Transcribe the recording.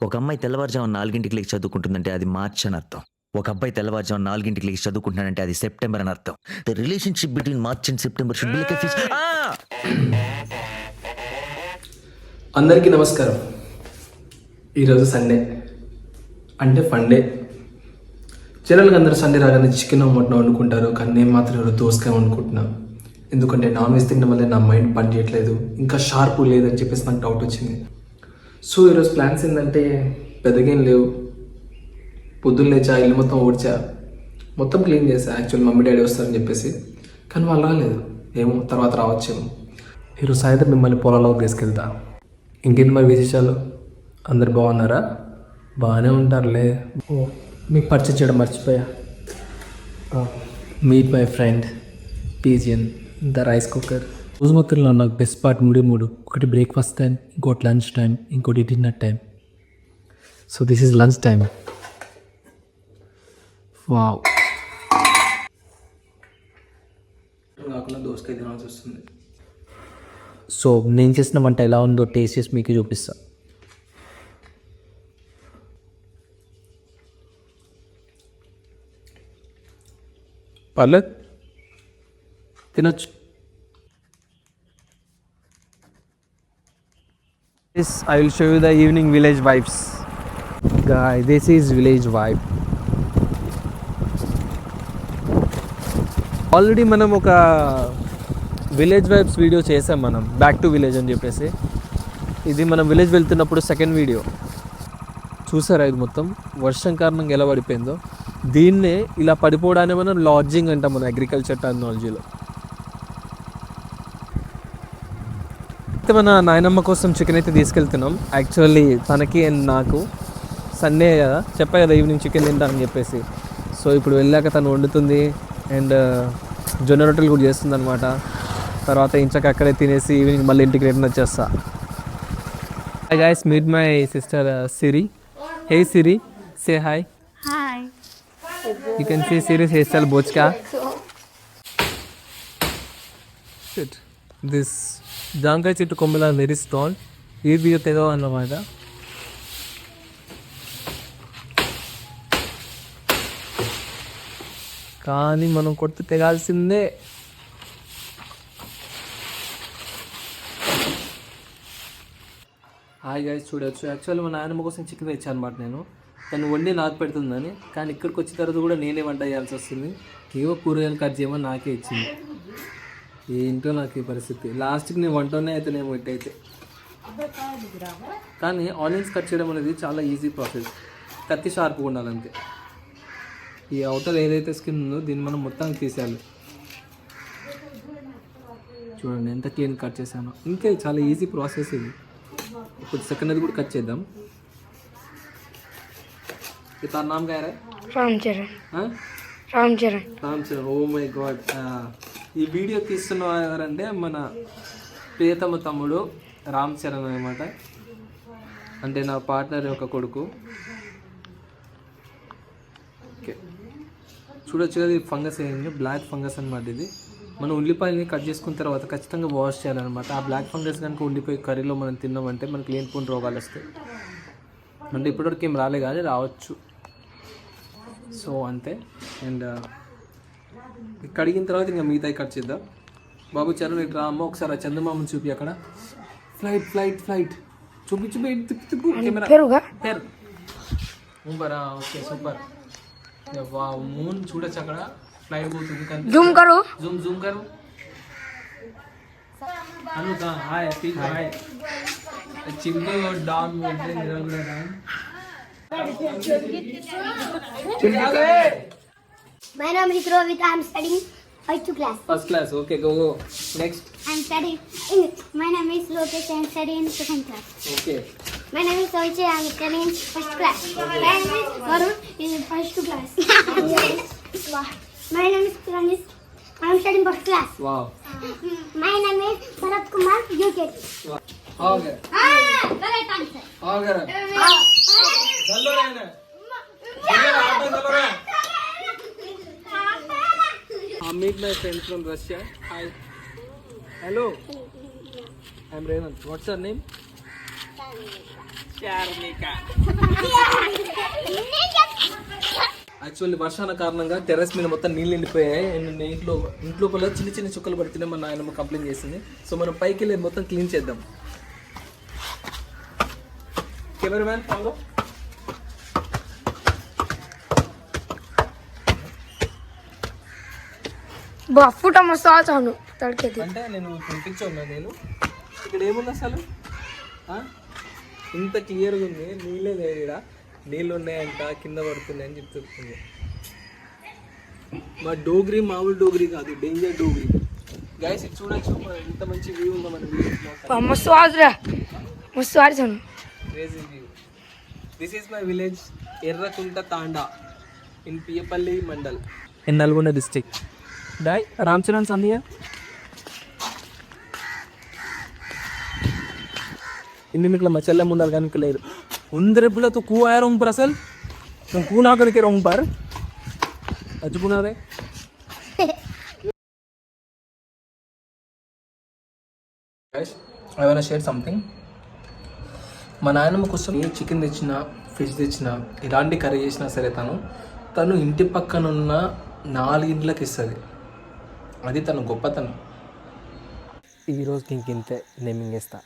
ఒక అమ్మాయి తెల్లవారుజామున 4కి లేచి చదువుకుంటుందంటే అది మార్చ్ అని అర్థం. ఒక అబ్బాయి తెల్లవారుజామున 4కి లేచి చదువుకుంటున్నాడంటే అది సెప్టెంబర్ అని అర్థం. The relationship between March and September should be like a fish. అందరికీ నమస్కారం. ఈరోజు సండే అంటే ఫండే. జనరల్గా అందరూ సండే రాగానే చికెన్ మటన్ వండుకుంటారు, కానీ నేను మాత్రం ఈరోజు దోసకాయ వండుకుంటున్నాను. ఎందుకంటే నాన్ వెజ్ తినడం వల్ల నా మైండ్ పని చేయట్లేదు, ఇంకా షార్ప్ లేదని చెప్పేసి నాకు డౌట్ వచ్చింది. సో ఈరోజు ప్లాన్స్ ఏంటంటే పెద్దగా ఏం లేవు. పొద్దున్న లేచా, ఇల్లు మొత్తం ఊడ్చా, మొత్తం క్లీన్ చేశా. యాక్చువల్ మమ్మీ డాడీ వస్తారని చెప్పేసి, కానీ వాళ్ళు రాలేదు. ఏమో తర్వాత రావచ్చేమో. ఈరోజు సాయంత్రం మిమ్మల్ని పొలాల్లోకి తీసుకెళ్తా. ఇంకేంటి మరి విశేషాలు? అందరు బాగున్నారా? బాగానే ఉంటారులే. ఓ, మీకు పరిచయం చేయడం మర్చిపోయా. Meet my friend pigeon the rice cooker. రోజు మొత్తంలో నాకు బెస్ట్ పార్ట్ మూడు. ఒకటి బ్రేక్ఫాస్ట్ టైం, ఇంకోటి లంచ్ టైం, ఇంకోటి dinner time. So this is lunch time. Wow, కాకుండా దోసకాయ తినాల్సి వస్తుంది. సో నేను చేసిన వంట ఎలా ఉందో టేస్ట్ చేసి మీకు చూపిస్తా. పర్లేదు, తినొచ్చు. I will show you the evening village vibes. Guys, this is village vibe. Already మనం ఒక విలేజ్ వైబ్స్ వీడియో చేసాం, మనం బ్యాక్ టు విలేజ్ అని చెప్పేసి. ఇది మనం విలేజ్ వెళ్తున్నప్పుడు సెకండ్ వీడియో చూసారా? ఇది మొత్తం వర్షం కారణంగా ఎలా పడిపోయిందో. దీన్నే ఇలా పడిపోవడాన్ని మనం లాడ్జింగ్ అంటాం మన అగ్రికల్చర్ టెక్నాలజీలో. అయితే మన నాయనమ్మ కోసం చికెన్ అయితే తీసుకెళ్తున్నాం. యాక్చువల్లీ తనకి అండ్ నాకు సండే కదా, చెప్పా కదా ఈవినింగ్ చికెన్ తింటానని చెప్పేసి. సో ఇప్పుడు వెళ్ళాక తను వండుతుంది అండ్ జొన్న రొట్టెలు కూడా చేస్తుంది అనమాట. తర్వాత ఇంచక అక్కడే తినేసి ఈవినింగ్ మళ్ళీ ఇంటికి రిటర్న్ వచ్చేస్తా. Hi guys, meet my sister Siri. Hey Siri, say hi. Hi. You can see Siri's hairstyle bochka. Shit. This జాంకాయ చెట్టు కొమ్మల వెరీ స్టాల్. ఈ వీడియో తెగవ అన్నమాట. కానీ మనం కొడితే తెగాల్సిందే. హాయ్ గైస్, చూడొచ్చు. యాక్చువల్లీ మా నాయనమ్మ కోసం చికెన్ తెచ్చాను అనమాట నేను. తను వండి నాకు పెడుతుందని, కానీ ఇక్కడికి వచ్చిన తర్వాత కూడా నేనే వంట చేయాల్సి వస్తుంది. ఏవో కూరగాయలు కట్ చేయమని నాకే ఇచ్చింది. ఏంటో నాకు ఈ పరిస్థితి. లాస్ట్కి నేను వంటనే అయితేనేమో ఇట్టయితే. కానీ ఆనియన్స్ కట్ చేయడం అనేది చాలా ఈజీ ప్రాసెస్. కత్తి షార్ప్గా ఉండాలంతే. ఈ అవుటర్ ఏదైతే స్కిన్ ఉందో దీన్ని మనం మొత్తానికి తీసేయాలి. చూడండి ఎంత క్లీన్ కట్ చేశాను. ఇంకా చాలా ఈజీ ప్రాసెస్ ఇది. ఇప్పుడు సెకండ్ అది కూడా కట్ చేద్దాం. तेरा नाम क्या है? Ramcharan. Ramcharan. Oh my god. ఈ వీడియో తీస్తున్న ఎవరంటే మన ప్రియతమ తమ్ముడు రామ్ చరణ్ అనమాట. అంటే నా పార్ట్నర్ యొక్క కొడుకు. ఓకే, చూడొచ్చు కదా, ఇది ఫంగస్ అయింది, బ్లాక్ ఫంగస్ అనమాట. ఇది మనం ఉల్లిపాయలని కట్ చేసుకున్న తర్వాత ఖచ్చితంగా వాష్ చేయాలన్నమాట. ఆ బ్లాక్ ఫంగస్ కనుక ఉండిపోయి కర్రీలో మనం తిన్నామంటే మనకి లేనిపోయిన రోగాలు వస్తాయి. అంటే ఇప్పటివరకు ఏం రాలే, కానీ రావచ్చు. సో అంతే. అండ్ కడిగిన తర్వాత ఇంకా మిగతా కట్ చేద్దాం. బాబు చరణ్ ఇట్లా అమ్మ ఒకసారి ఆ చందమామని చూపి. అక్కడ ఫ్లైట్ చూపించు. కెమెరా పేరు ఊబరా. Okay, super. మూన్ చూడొచ్చు, అక్కడ ఫ్లైట్ పోతుంది. జూమ్ కరు. జూమ్ కరు. అనుతా హాయ్ స్పీక్ హాయ్. चिमटे और डॉग बैठे निरंतर My name is Rohit. I am studying first class. Okay, go. Next. I am studying English. My name is Lokesh. I am studying second class. Okay. My name is Soiche. I am studying first class. My name is Varun. He is first class. My name is Pranis. I am studying first class. Wow. My name is Bharat Kumar. UKG. Wow. Okay. Correct answer. Okay. चलो रहना. I meet my friend from Russia. Hi. Hello. I'm Rehan. What's your name? Actually వర్షాల కారణంగా terrace మీద మొత్తం నీళ్ళు నిండిపోయాయి and ఇంట్లోపల చిన్న చిన్న చుక్కలు పడుతున్నాయి. మన నాయనమ్మ కంప్లైంట్ చేసింది. సో మనం పైకి వెళ్ళి మొత్తం క్లీన్ చేద్దాం. Cameraman follow. బాఫుట మసాజ్ అను తడికేది అంటే నేను పంపించున్నా. నేను ఇక్కడ ఏముంది అసలు ఇంత క్లియర్గా ఉంది. నీళ్ళే లేదు, ఇక్కడ నీళ్ళు ఉన్నాయంట, కింద పడుతున్నాయి అని చెప్తుంది. మా డోగ్రీ మామూలు డోగ్రీ కాదు, డేంజర్ డోగ్రీ. గైస్ ఇది చూడొచ్చు ఎంత మంచి వ్యూ ఉందో మన వ్యూ. మసాజ్ రా మసాజ్ అను crazy view. This is my village Errakunta Thanda in Piyapalli mandal in Nalgonda district. डाय रामचरण संधिया इन्नी निकला मचल मुंडल का निकले उंदरे बोला तो कू आया रूम पर असल तुम कू ना करके रूम पर अजपुना रे guys I want to share something. మా నాయనమ్మ కోసం చికెన్ తెచ్చినా ఫిష్ తెచ్చినా ఇలాంటి కర్రీ చేసినా సరే తను ఇంటి పక్కన ఉన్న 4 ఇంట్లకి ఇస్తుంది. అది తన గొప్పతనం. ఈరోజుకి ఇంకింతే నేమింగ్ ఇస్తా.